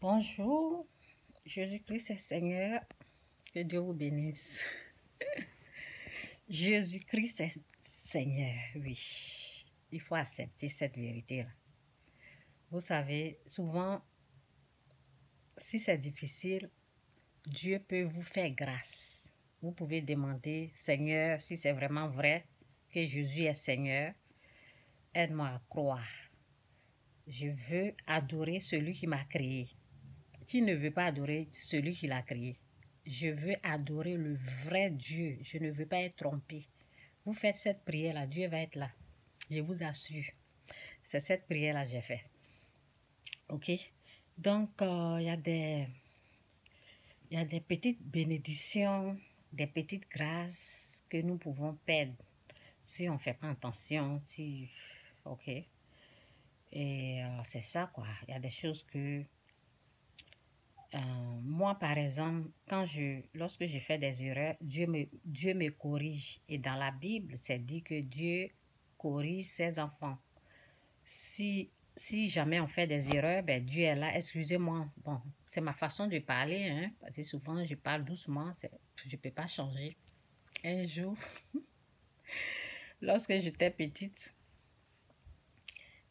Bonjour, Jésus-Christ est Seigneur, que Dieu vous bénisse. Jésus-Christ est Seigneur, oui. Il faut accepter cette vérité-là. Vous savez, souvent, si c'est difficile, Dieu peut vous faire grâce. Vous pouvez demander, Seigneur, si c'est vraiment vrai que Jésus est Seigneur, aide-moi à croire. Je veux adorer celui qui m'a créé. Qui ne veut pas adorer celui qui l'a créé? Je veux adorer le vrai Dieu. Je ne veux pas être trompé. Vous faites cette prière-là, Dieu va être là. Je vous assure. C'est cette prière-là que j'ai fait. OK? Donc, il y a des petites bénédictions, des petites grâces que nous pouvons perdre si on ne fait pas attention. OK? Et c'est ça, quoi. Il y a des choses que... moi, par exemple, lorsque je fais des erreurs, Dieu me corrige. Et dans la Bible, c'est dit que Dieu corrige ses enfants. Si jamais on fait des erreurs, ben Dieu est là. Excusez-moi. Bon, c'est ma façon de parler, hein, parce que souvent, je parle doucement. Je ne peux pas changer. Un jour, lorsque j'étais petite,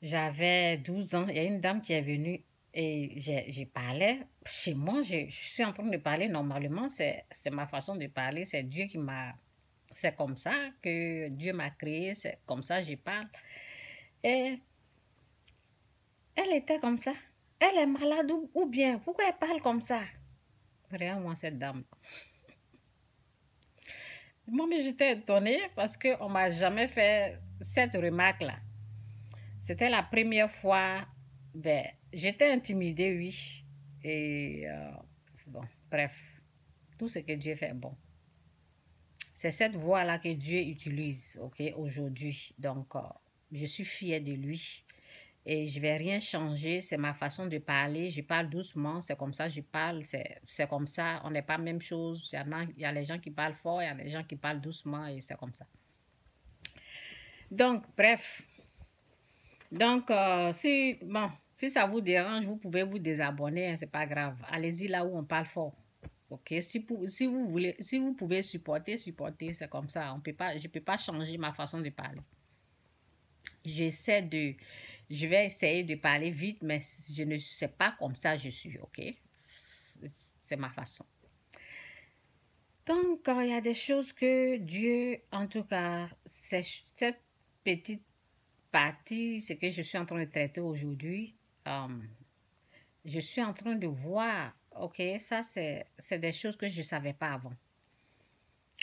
j'avais 12 ans. Il y a une dame qui est venue et je parlais. Chez moi, je suis en train de parler normalement. C'est ma façon de parler. C'est Dieu qui m'a... C'est comme ça que Dieu m'a créé. C'est comme ça que je parle. Et elle était comme ça. Elle est malade ou bien? Pourquoi elle parle comme ça? Regarde-moi cette dame. Moi, mais j'étais étonnée parce qu'on ne m'a jamais fait cette remarque-là. C'était la première fois. Ben, j'étais intimidée, oui. Et bon, bref, tout ce que Dieu fait, bon. C'est cette voix-là que Dieu utilise, ok, aujourd'hui. Donc, je suis fière de lui. Et je ne vais rien changer, c'est ma façon de parler. Je parle doucement, c'est comme ça que je parle, c'est comme ça. On n'est pas la même chose. Il y a les gens qui parlent fort, il y a les gens qui parlent doucement et c'est comme ça. Donc, bref. Donc, si ça vous dérange, vous pouvez vous désabonner, hein, c'est pas grave. Allez-y là où on parle fort. Ok, si vous pouvez supporter, c'est comme ça. Je peux pas changer ma façon de parler. Je vais essayer de parler vite, mais je ne sais pas comme ça je suis, ok? C'est ma façon. Donc, il y a des choses que Dieu, en tout cas, cette petite partie, ce que je suis en train de traiter aujourd'hui, je suis en train de voir, ok, ça c'est des choses que je ne savais pas avant.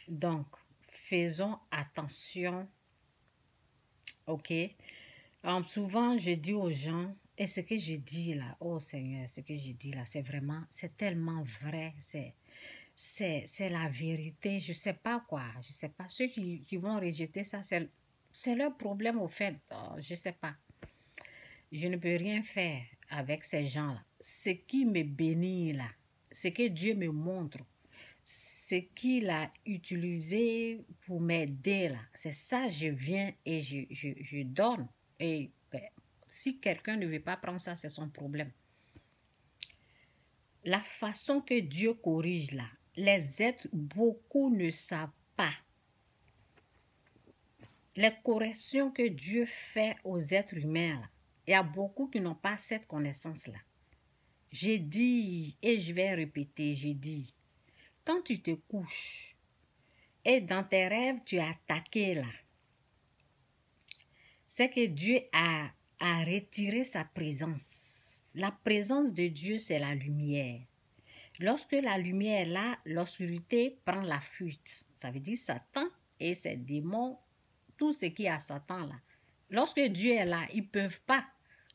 Donc, faisons attention, ok? Souvent, je dis aux gens, et ce que je dis là, oh Seigneur, ce que je dis là, c'est vraiment, c'est tellement vrai, c'est la vérité, je ne sais pas quoi, je ne sais pas. Ceux qui vont rejeter ça, c'est leur problème au fait, je ne sais pas. Je ne peux rien faire avec ces gens-là. Ce qui me bénit là, ce que Dieu me montre, ce qu'il a utilisé pour m'aider là, c'est ça, je viens et je donne. Et ben, si quelqu'un ne veut pas prendre ça, c'est son problème. La façon que Dieu corrige là, les êtres, beaucoup ne savent pas. Les corrections que Dieu fait aux êtres humains, là, il y a beaucoup qui n'ont pas cette connaissance-là. J'ai dit, et je vais répéter, j'ai dit, quand tu te couches et dans tes rêves, tu es attaqué là, c'est que Dieu a retiré sa présence. La présence de Dieu, c'est la lumière. Lorsque la lumière est là, l'obscurité prend la fuite. Ça veut dire Satan et ses démons, tout ce qui est à Satan là. Lorsque Dieu est là, ils ne peuvent pas.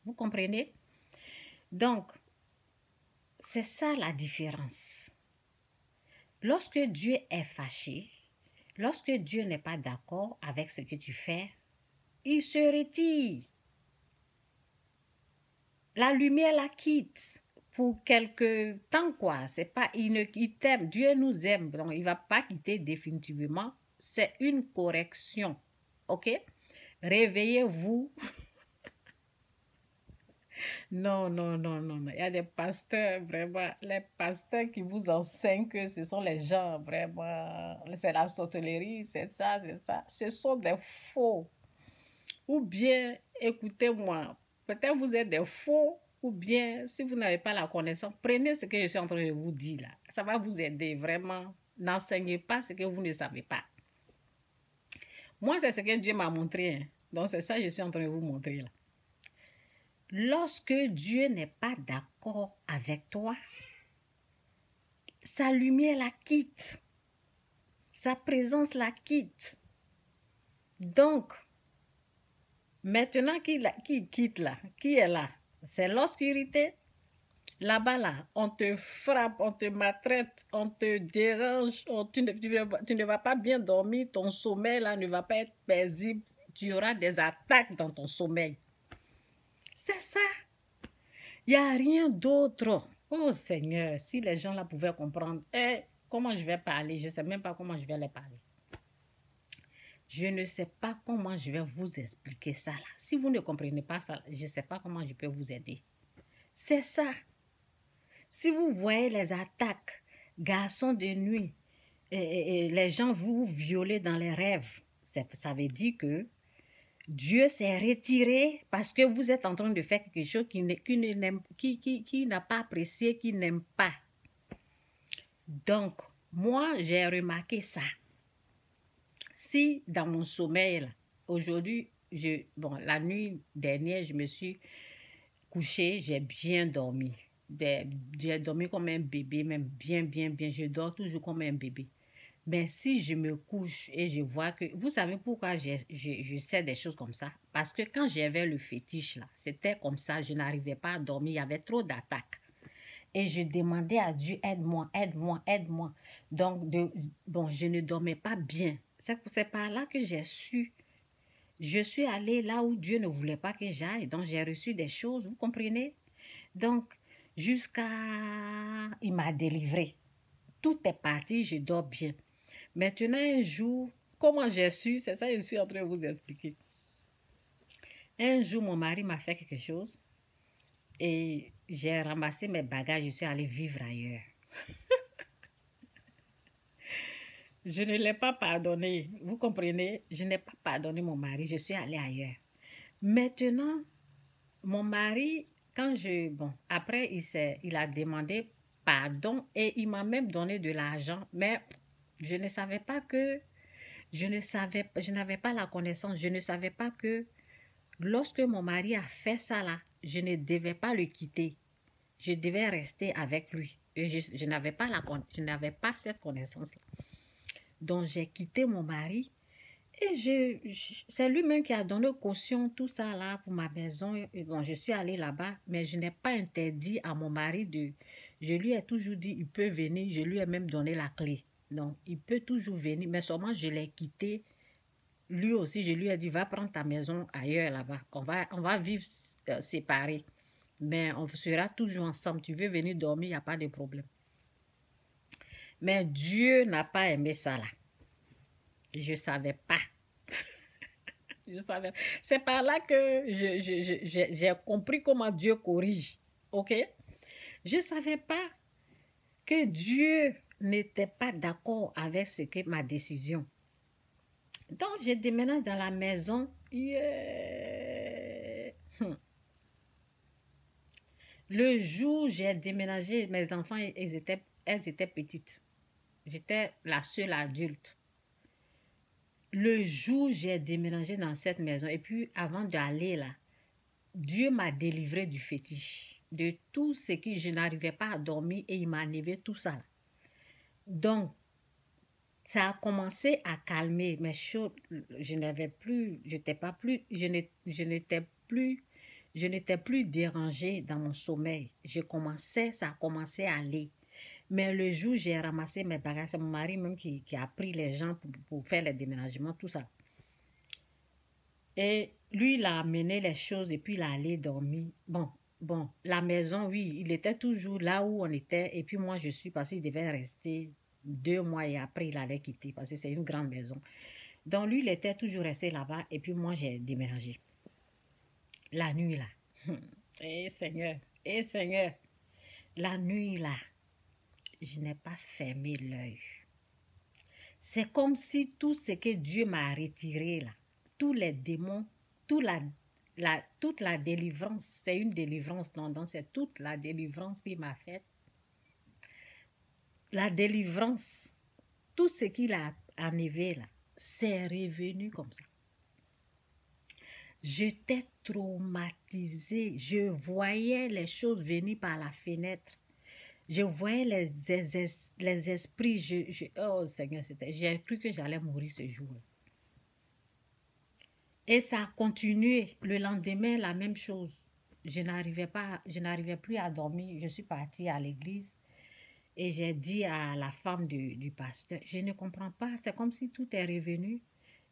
Vous comprenez? Donc, c'est ça la différence. Lorsque Dieu est fâché, lorsque Dieu n'est pas d'accord avec ce que tu fais, il se retire. La lumière la quitte pour quelque temps, quoi. C'est pas, il t'aime, Dieu nous aime, donc il ne va pas quitter définitivement. C'est une correction, ok? Réveillez-vous. Non, non, non, non, non. Il y a des pasteurs, vraiment, les pasteurs qui vous enseignent que ce sont les gens, vraiment, c'est la sorcellerie, c'est ça, c'est ça. Ce sont des faux. Ou bien, écoutez-moi, peut-être vous êtes des faux, ou bien, si vous n'avez pas la connaissance, prenez ce que je suis en train de vous dire là. Ça va vous aider, vraiment. N'enseignez pas ce que vous ne savez pas. Moi, c'est ce que Dieu m'a montré, hein. Donc, c'est ça que je suis en train de vous montrer là. Lorsque Dieu n'est pas d'accord avec toi, sa lumière la quitte. Sa présence la quitte. Donc, maintenant qu'il quitte là, qui est là? C'est l'obscurité. Là-bas, là, on te frappe, on te maltraite, on te dérange, tu ne vas pas bien dormir, ton sommeil là ne va pas être paisible, tu auras des attaques dans ton sommeil. C'est ça. Il n'y a rien d'autre. Oh Seigneur, si les gens là pouvaient comprendre, comment je vais parler, je ne sais même pas comment je vais les parler. Je ne sais pas comment je vais vous expliquer ça là. Si vous ne comprenez pas ça, je ne sais pas comment je peux vous aider. C'est ça. Si vous voyez les attaques, garçons de nuit, et les gens vous violer dans les rêves, ça veut dire que Dieu s'est retiré parce que vous êtes en train de faire quelque chose qui n'a pas apprécié, qui n'aime pas. Donc, moi, j'ai remarqué ça. Si dans mon sommeil, aujourd'hui, la nuit dernière, je me suis couchée, j'ai bien dormi. J'ai dormi comme un bébé, même bien, bien, bien. Je dors toujours comme un bébé. Mais si je me couche et je vois que... Vous savez pourquoi je sais des choses comme ça? Parce que quand j'avais le fétiche, là, c'était comme ça, je n'arrivais pas à dormir, il y avait trop d'attaques. Et je demandais à Dieu, aide-moi, aide-moi, aide-moi. Donc, je ne dormais pas bien. C'est par là que j'ai su. Je suis allée là où Dieu ne voulait pas que j'aille. Donc, j'ai reçu des choses, vous comprenez? Donc, jusqu'à... Il m'a délivré. Tout est parti, je dors bien. Maintenant, un jour, comment j'ai su, c'est ça que je suis en train de vous expliquer. Un jour, mon mari m'a fait quelque chose et j'ai ramassé mes bagages, je suis allée vivre ailleurs. Je ne l'ai pas pardonné, vous comprenez? Je n'ai pas pardonné mon mari, je suis allée ailleurs. Maintenant, mon mari, après, il a demandé pardon et il m'a même donné de l'argent, mais je ne savais pas que, je n'avais pas la connaissance, je ne savais pas que lorsque mon mari a fait ça là, je ne devais pas le quitter. Je devais rester avec lui. Et je n'avais pas cette connaissance-là. Donc, j'ai quitté mon mari et c'est lui-même qui a donné caution, tout ça là, pour ma maison. Et bon, je suis allée là-bas, mais je n'ai pas interdit à mon mari de... Je lui ai toujours dit, il peut venir, je lui ai même donné la clé. Donc, il peut toujours venir, mais seulement je l'ai quitté. Lui aussi, je lui ai dit, va prendre ta maison ailleurs là-bas. On va vivre séparés. Mais on sera toujours ensemble. Tu veux venir dormir, il n'y a pas de problème. Mais Dieu n'a pas aimé ça là. Je ne savais pas. Je savais. C'est par là que j'ai compris comment Dieu corrige. OK? Je ne savais pas que Dieu n'était pas d'accord avec ma décision. Donc, j'ai déménagé dans la maison. Yeah. Le jour où j'ai déménagé, mes enfants, elles étaient petites. J'étais la seule adulte. Le jour où j'ai déménagé dans cette maison, et puis avant d'aller là, Dieu m'a délivré du fétiche, de tout ce que je n'arrivais pas à dormir et il m'a enlevé tout ça. Donc, ça a commencé à calmer mes choses. Je n'avais plus, je n'étais plus dérangée dans mon sommeil. Ça a commencé à aller. Mais le jour où j'ai ramassé mes bagages, c'est mon mari même qui a pris les gens pour faire les déménagements, tout ça. Et lui, il a amené les choses et puis il a allé dormir. Bon, la maison, oui, il était toujours là où on était. Et puis moi, je suis passée, il devait rester 2 mois et après, il allait quitter parce que c'est une grande maison. Donc lui, il était toujours resté là-bas et puis moi, j'ai déménagé. La nuit, là. Seigneur, Seigneur, la nuit là, je n'ai pas fermé l'œil. C'est comme si tout ce que Dieu m'a retiré là, tous les démons, toute la délivrance, c'est une délivrance, non, c'est toute la délivrance qu'il m'a faite. La délivrance, tout ce qu'il a enlevé là, c'est revenu comme ça. J'étais traumatisée. Je voyais les choses venir par la fenêtre. Je voyais les esprits. Oh Seigneur, j'ai cru que j'allais mourir ce jour. Et ça a continué. Le lendemain, la même chose. Je n'arrivais plus à dormir. Je suis partie à l'église et j'ai dit à la femme du pasteur, je ne comprends pas. C'est comme si tout est revenu.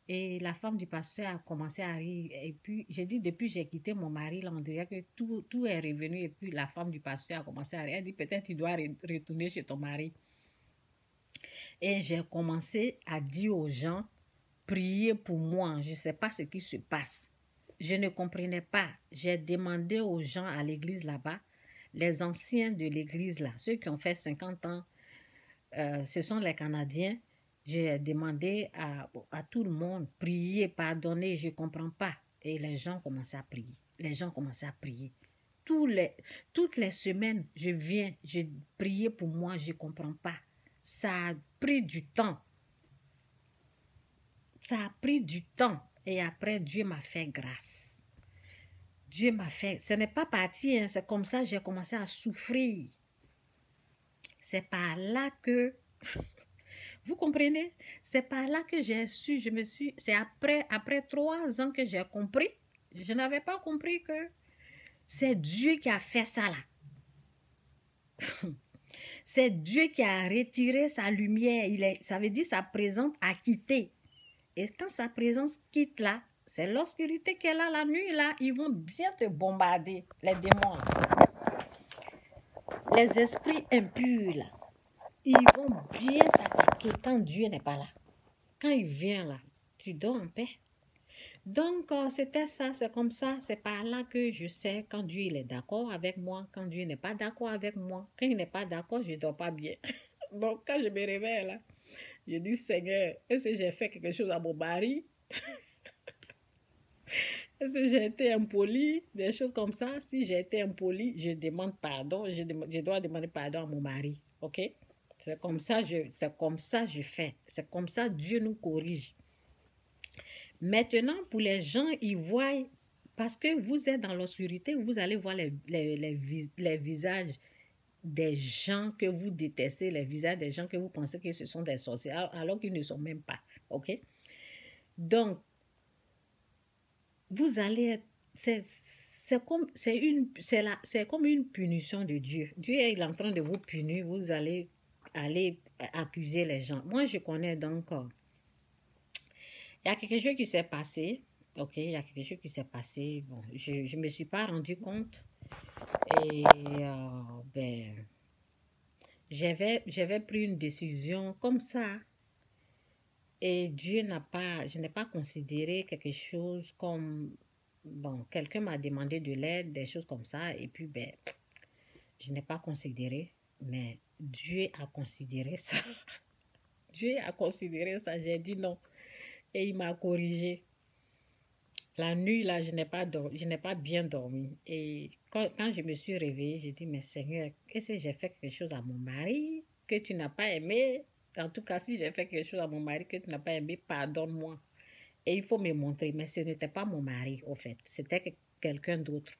Et la femme du pasteur a commencé à rire. Et puis, j'ai dit, depuis que j'ai quitté mon mari, là, on dirait que tout est revenu. Et puis, la femme du pasteur a commencé à rire. Elle dit, peut-être tu dois retourner chez ton mari. Et j'ai commencé à dire aux gens, priez pour moi. Je ne sais pas ce qui se passe. Je ne comprenais pas. J'ai demandé aux gens à l'église là-bas, les anciens de l'église là, ceux qui ont fait 50 ans, ce sont les Canadiens. J'ai demandé à tout le monde, prier, pardonner, je ne comprends pas. Et les gens commençaient à prier. Les gens commençaient à prier. Toutes les semaines, je viens, je priais pour moi, je ne comprends pas. Ça a pris du temps. Ça a pris du temps. Et après, Dieu m'a fait grâce. Dieu m'a fait... Ce n'est pas parti, hein, c'est comme ça que j'ai commencé à souffrir. C'est par là que... Vous comprenez? C'est par là que j'ai su, c'est après 3 ans que j'ai compris. Je n'avais pas compris que c'est Dieu qui a fait ça là. C'est Dieu qui a retiré sa lumière. Ça veut dire sa présence a quitté. Et quand sa présence quitte là, c'est l'obscurité qu'elle a la nuit là. Ils vont bien te bombarder, les démons. Les esprits impurs là. Ils vont bien t'attaquer quand Dieu n'est pas là. Quand il vient là, tu dors en paix. Donc, c'était ça, c'est comme ça, c'est par là que je sais quand Dieu il est d'accord avec moi, quand Dieu n'est pas d'accord avec moi. Quand il n'est pas d'accord, je ne dors pas bien. Donc, quand je me réveille là, je dis, Seigneur, est-ce que j'ai fait quelque chose à mon mari? Est-ce que j'ai été impoli? Des choses comme ça. Si j'ai été impoli, je demande pardon. Je dois demander pardon à mon mari. OK? C'est comme ça je fais. C'est comme ça Dieu nous corrige. Maintenant, pour les gens, ils voient, parce que vous êtes dans l'obscurité, vous allez voir les visages des gens que vous détestez, les visages des gens que vous pensez que ce sont des sorciers, alors qu'ils ne sont même pas. OK? Donc, vous allez être, c'est comme une punition de Dieu. Dieu est en train de vous punir, vous allez aller accuser les gens. Moi, je connais donc, il y a quelque chose qui s'est passé. Ok, il y a quelque chose qui s'est passé. Bon, je ne me suis pas rendu compte. Et ben, j'avais pris une décision comme ça. Et je n'ai pas considéré quelque chose comme, bon, quelqu'un m'a demandé de l'aide, des choses comme ça. Et puis, ben, je n'ai pas considéré. Mais Dieu a considéré ça. Dieu a considéré ça. J'ai dit non. Et il m'a corrigé. La nuit, là, je n'ai pas bien dormi. Et quand je me suis réveillée, j'ai dit, mais Seigneur, est-ce que j'ai fait quelque chose à mon mari que tu n'as pas aimé? En tout cas, si j'ai fait quelque chose à mon mari que tu n'as pas aimé, pardonne-moi. Et il faut me montrer. Mais ce n'était pas mon mari, au fait. C'était quelqu'un d'autre.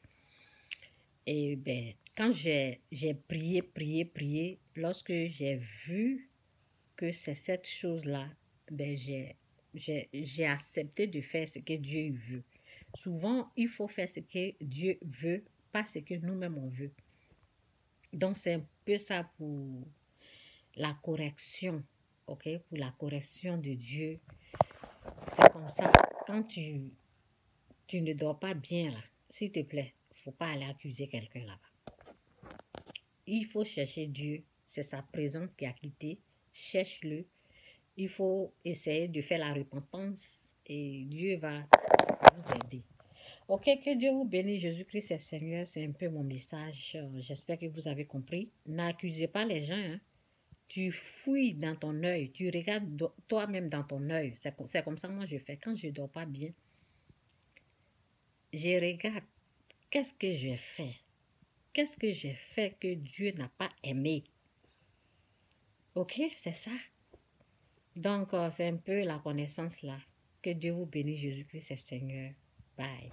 Et ben, quand j'ai prié, lorsque j'ai vu que c'est cette chose-là, ben, j'ai accepté de faire ce que Dieu veut. Souvent, il faut faire ce que Dieu veut, pas ce que nous-mêmes on veut. Donc, c'est un peu ça pour la correction, ok? Pour la correction de Dieu. C'est comme ça. Quand tu ne dors pas bien, là, s'il te plaît, il ne faut pas aller accuser quelqu'un là-bas. Il faut chercher Dieu. C'est sa présence qui a quitté. Cherche-le. Il faut essayer de faire la repentance et Dieu va vous aider. Ok, que Dieu vous bénisse, Jésus-Christ est Seigneur, c'est un peu mon message. J'espère que vous avez compris. N'accusez pas les gens, hein. Tu fouilles dans ton œil, tu regardes toi-même dans ton œil. C'est comme ça que moi je fais. Quand je ne dors pas bien, je regarde qu'est-ce que j'ai fait. Qu'est-ce que j'ai fait que Dieu n'a pas aimé? Ok, c'est ça. Donc, c'est un peu la connaissance là. Que Dieu vous bénisse, Jésus-Christ est Seigneur. Bye.